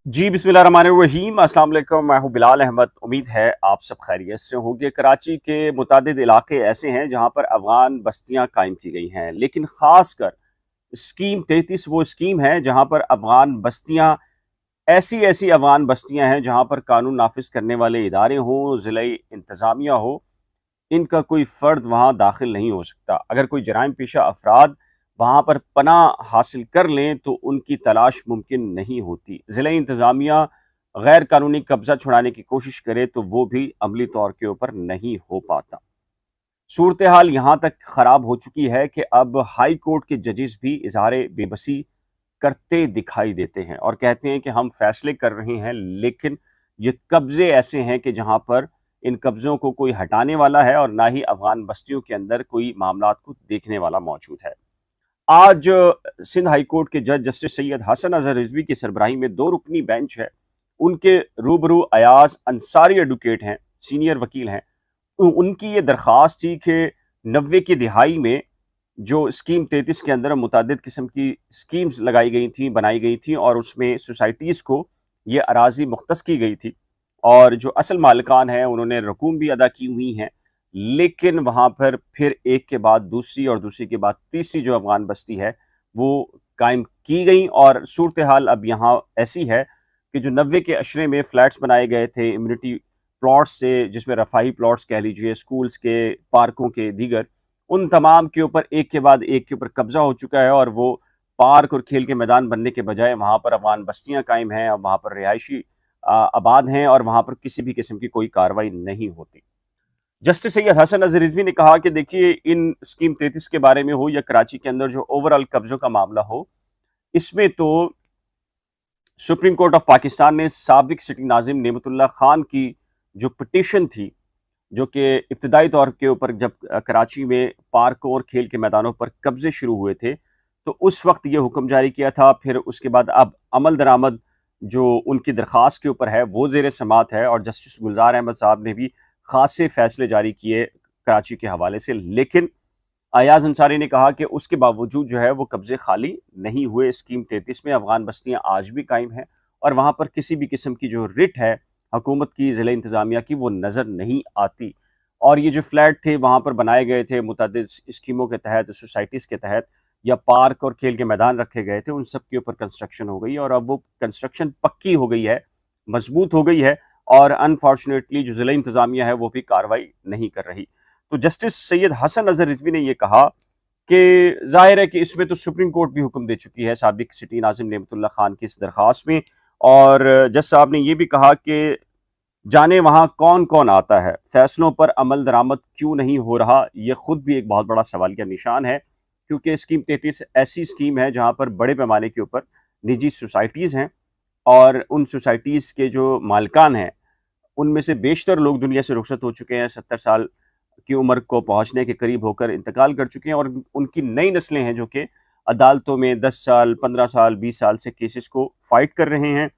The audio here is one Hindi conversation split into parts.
जी, बिस्मिल्लाहिर्रहमानिर्रहीम। अस्सलाम वालेकुम। मैं हूँ बिलाल अहमद। उम्मीद है आप सब खैरियत से होंगे। कराची के मुतादिद इलाके ऐसे हैं जहाँ पर अफ़गान बस्तियाँ कायम की गई हैं, लेकिन ख़ासकर स्कीम 33 वो स्कीम है जहाँ पर अफ़गान बस्तियाँ ऐसी-ऐसी अफ़गान बस्तियाँ हैं जहाँ पर कानून नाफ़िज़ करने वाले इदारे हों, ज़िले इंतज़ामिया हो, इनका कोई फ़र्द वहाँ दाखिल नहीं हो सकता। अगर कोई जराइम पेशा अफ़राद वहाँ पर पनाह हासिल कर लें तो उनकी तलाश मुमकिन नहीं होती। ज़िला इंतज़ामिया गैर कानूनी कब्ज़ा छुड़ाने की कोशिश करे तो वो भी अमली तौर के ऊपर नहीं हो पाता। सूरत हाल यहाँ तक ख़राब हो चुकी है कि अब हाई कोर्ट के जजेस भी इज़हार बेबसी करते दिखाई देते हैं और कहते हैं कि हम फैसले कर रहे हैं, लेकिन ये कब्ज़े ऐसे हैं कि जहाँ पर इन कब्ज़ों को कोई हटाने वाला है और ना ही अफ़गान बस्तियों के अंदर कोई मामलात को देखने वाला मौजूद है। आज सिंध हाई कोर्ट के जज जस्टिस सैयद हसन अज़हर रिजवी की सरबराही में 2 रुकनी बेंच है। उनके रूबरू अयाज अंसारी एडवोकेट हैं, सीनियर वकील हैं। उनकी ये दरख्वास्त थी कि 90 की दिहाई में जो स्कीम 33 के अंदर मुतादिद किस्म की स्कीम्स लगाई गई थी, बनाई गई थी और उसमें सोसाइटीज़ को ये अराज़ी मुख्तस की गई थी और जो असल मालिकान हैं उन्होंने रकूम भी अदा की हुई हैं। लेकिन वहाँ पर फिर एक के बाद दूसरी और दूसरी के बाद तीसरी जो अफ़गान बस्ती है, वो कायम की गई और सूरत हाल अब यहाँ ऐसी है कि जो 90 के अशरे में फ्लैट्स बनाए गए थे इम्यूनिटी प्लॉट्स से, जिसमें रफ़ाही प्लॉट्स कह लीजिए, स्कूल्स के, पार्कों के, दीगर उन तमाम के ऊपर एक के बाद एक के ऊपर कब्जा हो चुका है और वो पार्क और खेल के मैदान बनने के बजाय वहाँ पर अफ़गान बस्तियाँ कायम हैं। अब वहाँ पर रिहायशी आबाद हैं और वहाँ पर किसी भी किस्म की कोई कार्रवाई नहीं होती। जस्टिस सैयद हसन अज़हर रिज़वी ने कहा कि देखिए, इन स्कीम 33 के बारे में हो या कराची के अंदर जो ओवरऑल कब्ज़ों का मामला हो, इसमें तो सुप्रीम कोर्ट ऑफ पाकिस्तान ने साबिक सिटिंग नाज़िम नेमतुल्लाह खान की जो पिटीशन थी, जो कि इब्तदाई तौर के ऊपर जब कराची में पार्कों और खेल के मैदानों पर कब्जे शुरू हुए थे, तो उस वक्त ये हुक्म जारी किया था। फिर उसके बाद अब अमल दरामद जो उनकी दरख्वास्त के ऊपर है वो ज़ेर समात है और जस्टिस गुलजार अहमद साहब ने भी खासे फैसले जारी किए कराची के हवाले से। लेकिन अयाज अंसारी ने कहा कि उसके बावजूद जो है वो कब्जे खाली नहीं हुए। स्कीम 33 में अफगान बस्तियां आज भी कायम हैं और वहाँ पर किसी भी किस्म की जो रिट है हुकूमत की, ज़िला इंतज़ामिया की, वो नज़र नहीं आती। और ये जो फ्लैट थे वहाँ पर बनाए गए थे मुतअद्दिद स्कीमों के तहत, सोसाइटीज़ के तहत, या पार्क और खेल के मैदान रखे गए थे, उन सब के ऊपर कंस्ट्रक्शन हो गई और अब वो कंस्ट्रक्शन पक्की हो गई है, मजबूत हो गई है और अनफॉर्चुनेटली जो ज़िला इंतज़ामिया है वो भी कार्रवाई नहीं कर रही। तो जस्टिस सैयद हसन अज़हर रिजवी ने यह कहा कि ज़ाहिर है कि इसमें तो सुप्रीम कोर्ट भी हुक्म दे चुकी है साबिक सिटी नाज़िम नेमतुल्लाह खान की इस दरख्वास्त में। और जज साहब ने यह भी कहा कि जाने वहाँ कौन-कौन आता है, फैसलों पर अमल दरामद क्यों नहीं हो रहा, ये खुद भी एक बहुत बड़ा सवालिया निशान है। क्योंकि स्कीम 33 ऐसी स्कीम है जहाँ पर बड़े पैमाने के ऊपर निजी सोसाइटीज़ हैं और उन सोसाइटीज़ के जो मालिकान हैं, उनमें से बेशतर लोग दुनिया से रुखसत हो चुके हैं, 70 साल की उम्र को पहुँचने के करीब होकर इंतकाल कर चुके हैं और उनकी नई नस्लें हैं जो कि अदालतों में 10 साल, 15 साल, 20 साल से केसेस को फाइट कर रहे हैं।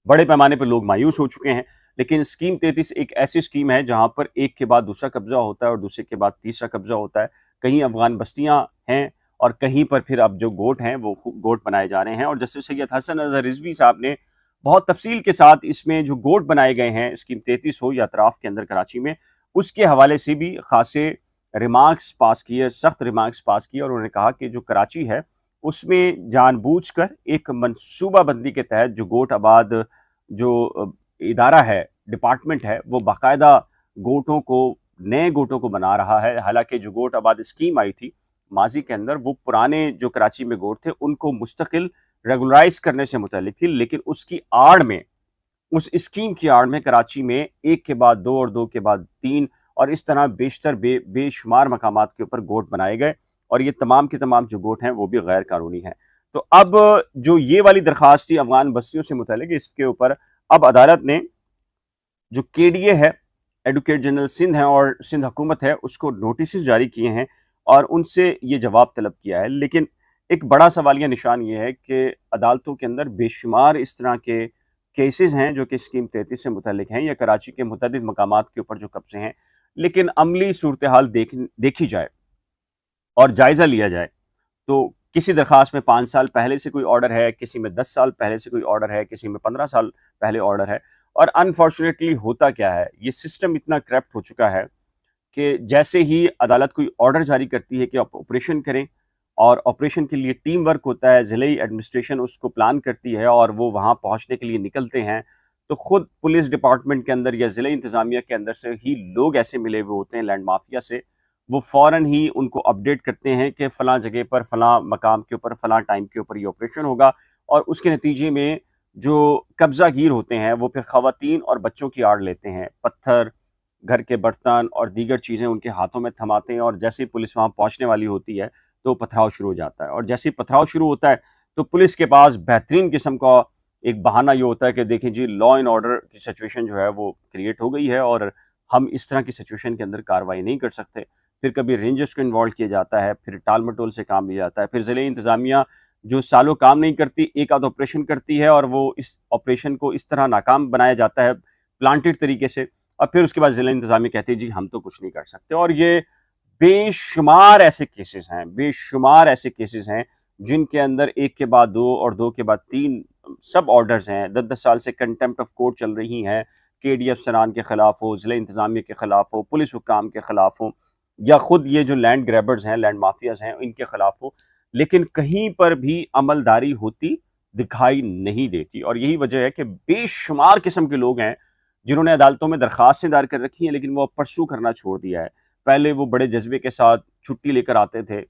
बड़े पैमाने पर लोग मायूस हो चुके हैं। लेकिन स्कीम 33 एक ऐसी स्कीम है जहाँ पर एक के बाद दूसरा कब्ज़ा होता है और दूसरे के बाद तीसरा कब्ज़ा होता है। कहीं अफ़गान बस्तियाँ हैं और कहीं पर फिर अब जो गोट हैं वो गोट बनाए जा रहे हैं। और जस्टिस सैयद हसन अज़हर रिज़वी साहब ने बहुत तफ़सील के साथ इसमें जो गोट बनाए गए हैं, स्कीम 33 हो या अतराफ़ के अंदर कराची में, उसके हवाले से भी ख़ासे रिमार्क्स पास किए, सख्त रिमार्क्स पास किए और उन्होंने कहा कि जो कराची है उसमें जानबूझकर एक मनसूबाबंदी के तहत जो गोट आबाद जो इदारा है, डिपार्टमेंट है, वो बाकायदा गोटों को, नए गोटों को बना रहा है। हालांकि जो गोट आबाद स्कीम आई थी माजी के अंदर, वो पुराने जो कराची में गोट थे उनको मुस्तकिल रेगुलराइज करने से मुतल्लिक थी, लेकिन उसकी आड़ में, उस स्कीम की आड़ में कराची में एक के बाद दो और दो के बाद तीन और इस तरह बेशतर बेशुमार मकामात के ऊपर गोट बनाए गए और ये तमाम के तमाम जो गोट हैं वो भी गैर कानूनी हैं। तो अब जो ये वाली दरख्वास्त थी अफगान बस्तियों से मुतल्लिक, इसके ऊपर अब अदालत ने जो केडीए है, एडवोकेट जनरल सिंध है और सिंध हुकूमत है, उसको नोटिस जारी किए हैं और उनसे ये जवाब तलब किया है। लेकिन एक बड़ा सवालिया निशान ये है कि अदालतों के अंदर बेशुमार इस तरह के केसेस हैं जो कि स्कीम 33 से मुतल्लिक हैं या कराची के मुतअद्दिद मकामात के ऊपर जो कब्जे हैं। लेकिन अमली सूरत हाल देखी जाए और जायज़ा लिया जाए तो किसी दरख्वास्त में 5 साल पहले से कोई ऑर्डर है, किसी में 10 साल पहले से कोई ऑर्डर है, किसी में 15 साल पहले ऑर्डर है। और अनफॉर्चुनेटली होता क्या है, ये सिस्टम इतना करप्ट हो चुका है कि जैसे ही अदालत कोई ऑर्डर जारी करती है कि आप ऑपरेशन करें, और ऑपरेशन के लिए टीम वर्क होता है, ज़िले एडमिनिस्ट्रेशन उसको प्लान करती है और वो वहाँ पहुँचने के लिए निकलते हैं, तो खुद पुलिस डिपार्टमेंट के अंदर या ज़िले इंतज़ामिया के अंदर से ही लोग ऐसे मिले हुए होते हैं लैंड माफिया से, वो फ़ौरन ही उनको अपडेट करते हैं कि फ़लाँ जगह पर, फ़लाँ मकाम के ऊपर, फ़लाँ टाइम के ऊपर ये ऑपरेशन होगा। और उसके नतीजे में जो कब्ज़ागीर होते हैं, वो फिर ख़वातीन और बच्चों की आड़ लेते हैं। पत्थर, घर के बर्तन और दीगर चीज़ें उनके हाथों में थमाते हैं, और जैसे ही पुलिस वहाँ पहुँचने वाली होती है, तो पथराव शुरू हो जाता है। और जैसे ही पथराव शुरू होता है, तो पुलिस के पास बेहतरीन किस्म का एक बहाना ये होता है कि देखें जी, लॉ एंड ऑर्डर की सिचुएशन जो है वो क्रिएट हो गई है और हम इस तरह की सिचुएशन के अंदर कार्रवाई नहीं कर सकते। फिर कभी रेंजर्स को इन्वॉल्व किया जाता है, फिर टाल-मटोल से काम लिया जाता है, फिर ज़िले इंतज़ामिया जो सालों काम नहीं करती, एक आध ऑपरेशन करती है और वो इस ऑपरेशन को इस तरह नाकाम बनाया जाता है, प्लांटेड तरीके से, और फिर उसके बाद ज़िला इंतज़ामिया कहती है जी हम तो कुछ नहीं कर सकते। और ये बेशुमार ऐसे केसेस हैं, बेशुमार ऐसे केसेस हैं जिनके अंदर एक के बाद दो और दो के बाद तीन सब ऑर्डर्स हैं। 10-10 साल से कंटेम्प्ट ऑफ कोर्ट चल रही हैं, केडी अफसरान के खिलाफ हो, ज़िला इंतज़ामिया के खिलाफ हो, पुलिस हुक्काम के खिलाफ हो, या खुद ये जो लैंड ग्रैबर्स हैं, लैंड माफियाज हैं, इनके खिलाफ हो, लेकिन कहीं पर भी अमलदारी होती दिखाई नहीं देती। और यही वजह है कि बेशुमार किस्म के लोग हैं जिन्होंने अदालतों में दरखास्तें दायर कर रखी हैं, लेकिन वो अब परसू करना छोड़ दिया है। पहले वो बड़े जज्बे के साथ छुट्टी लेकर आते थे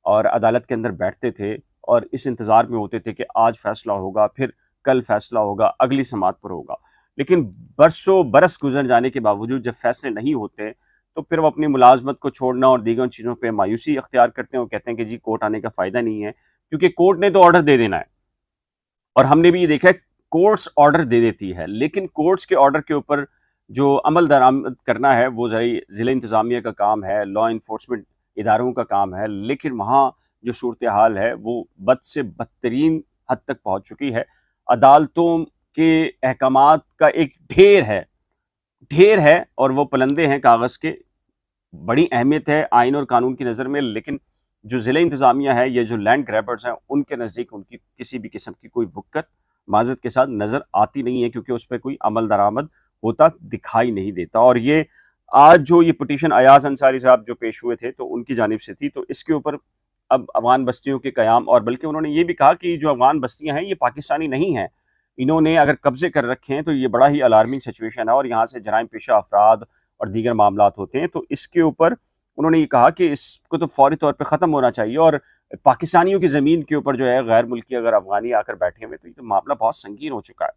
और अदालत के अंदर बैठते थे और इस इंतज़ार में होते थे कि आज फैसला होगा, फिर कल फैसला होगा, अगली समात पर होगा। लेकिन बरसों बरस गुजर जाने के बावजूद जब फैसले नहीं होते, तो फिर वो अपनी मुलाजमत को छोड़ना और दीगर चीज़ों पे मायूसी अख्तियार करते हैं। वो कहते हैं कि जी कोर्ट आने का फ़ायदा नहीं है, क्योंकि कोर्ट ने तो ऑर्डर दे देना है। और हमने भी ये देखा है, कोर्ट्स ऑर्डर दे देती है, लेकिन कोर्ट्स के ऑर्डर के ऊपर जो अमल दरामद करना है वो ज़िला इंतज़ामिया का काम है, लॉ इन्फोर्समेंट इदारों का काम है। लेकिन वहाँ जो सूरत हाल है वो बद से बदतरीन हद तक पहुँच चुकी है। अदालतों के अहकामात का एक ढेर है और वो पलंदे हैं कागज़ के। बड़ी अहमियत है आइन और कानून की नज़र में, लेकिन जो ज़िला इंतज़ामिया है, ये जो लैंड ग्रैबर्स हैं, उनके नज़दीक उनकी किसी भी किस्म की कोई वुक़्क़त माज़रत के साथ नज़र आती नहीं है, क्योंकि उस पे कोई अमल दरामद होता दिखाई नहीं देता। और ये आज जो ये पिटीशन अयाज़ अंसारी साहब जो पेश हुए थे, तो उनकी जानिब से थी, तो इसके ऊपर अब अफ़गान बस्तियों के क़याम, और बल्कि उन्होंने ये भी कहा कि जो अफ़गान बस्तियाँ हैं, ये पाकिस्तानी नहीं हैं। इन्होंने अगर कब्ज़े कर रखे हैं, तो ये बड़ा ही अलार्मिंग सिचुएशन है और यहाँ से जराइम पेशा अफ़राद और दीगर मामलात होते हैं। तो इसके ऊपर उन्होंने ये कहा कि इसको तो फौरी तौर पे ख़त्म होना चाहिए, और पाकिस्तानियों की ज़मीन के ऊपर जो है गैर मुल्की अगर अफ़गानी आकर बैठे हुए, तो ये तो मामला बहुत संगीन हो चुका है।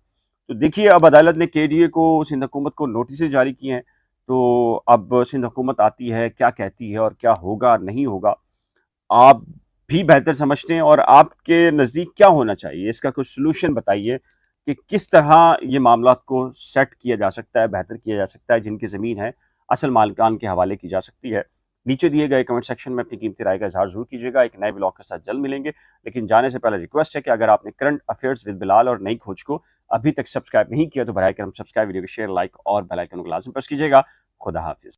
तो देखिए, अब अदालत ने केडीए को, सिंध हुकूमत को नोटिस जारी किए हैं, तो अब सिंध हुकूमत आती है, क्या कहती है और क्या होगा नहीं होगा, आप भी बेहतर समझते हैं। और आपके नज़दीक क्या होना चाहिए, इसका कुछ सॉल्यूशन बताइए कि किस तरह ये मामलात को सेट किया जा सकता है, बेहतर किया जा सकता है, जिनकी ज़मीन है असल मालिकान के हवाले की जा सकती है। नीचे दिए गए कमेंट सेक्शन में अपनी कीमती राय का इज़हार ज़रूर कीजिएगा। एक नए ब्लॉग के साथ जल्द मिलेंगे, लेकिन जाने से पहले रिक्वेस्ट है कि अगर आपने करंट अफेयर्स विद बिलाल और नई खोज को अभी तक सब्सक्राइब नहीं किया, तो बराए करम सब्सक्राइब, वीडियो को शेयर, लाइक और बेल आइकन को लाज़िम प्रेस कीजिएगा। खुदा हाफ़िज़।